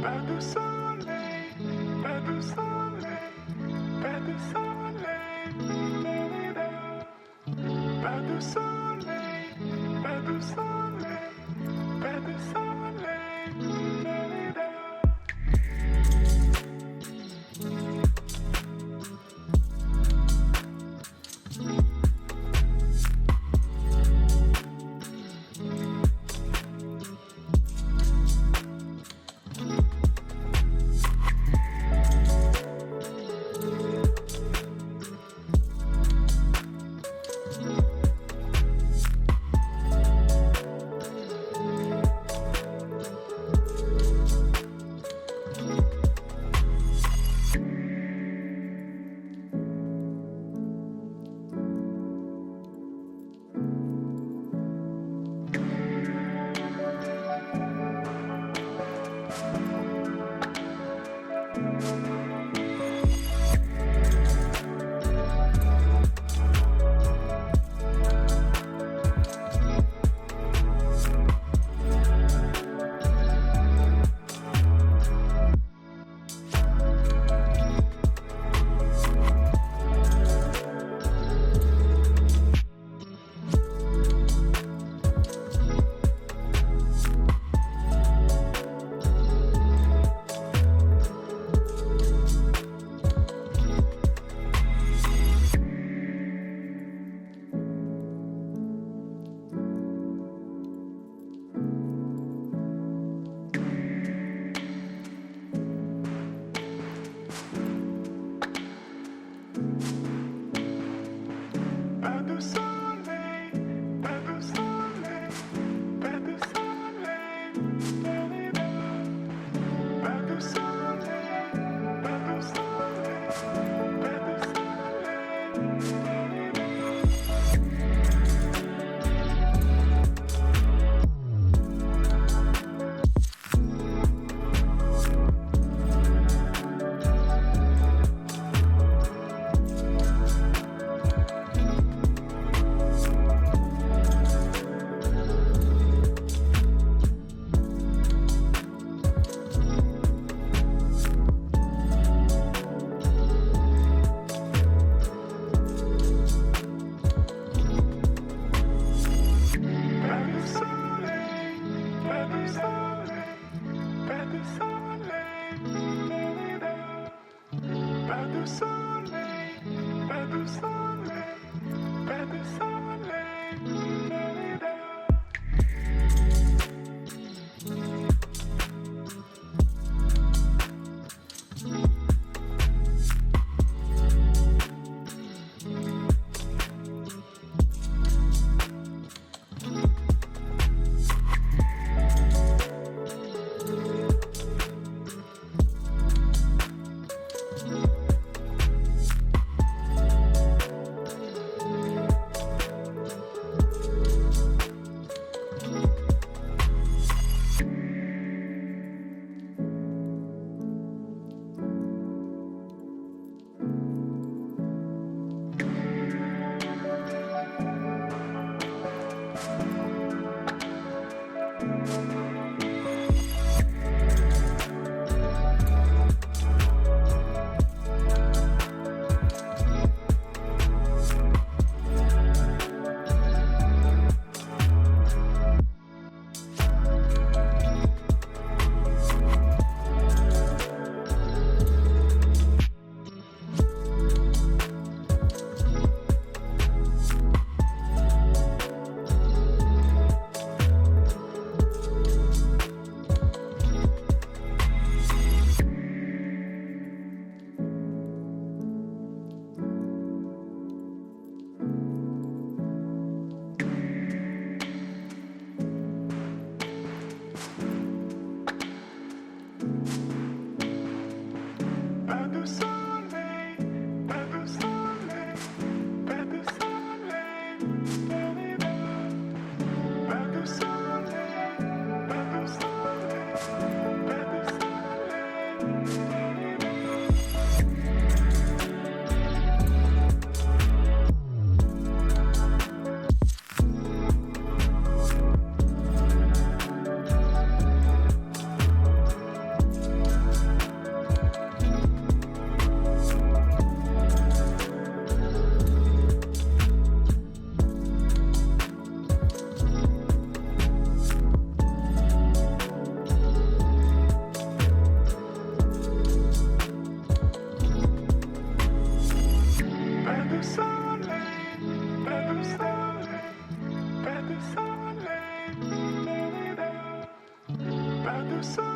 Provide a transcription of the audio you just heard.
Pas de soleil, pas de soleil, pas de soleil, la-la-la. Pas de soleil, pas de soleil, pas de soleil, la-la-la. Pas de soleil, pas de soleil, pas de soleil, la-la-la. Pas de soleil, pas de soleil, pas de soleil, pas de soleil, pas de soleil, pas de soleil, la-la-la. Pas de soleil, pas de soleil, pas de soleil, la-la-la. du soleil.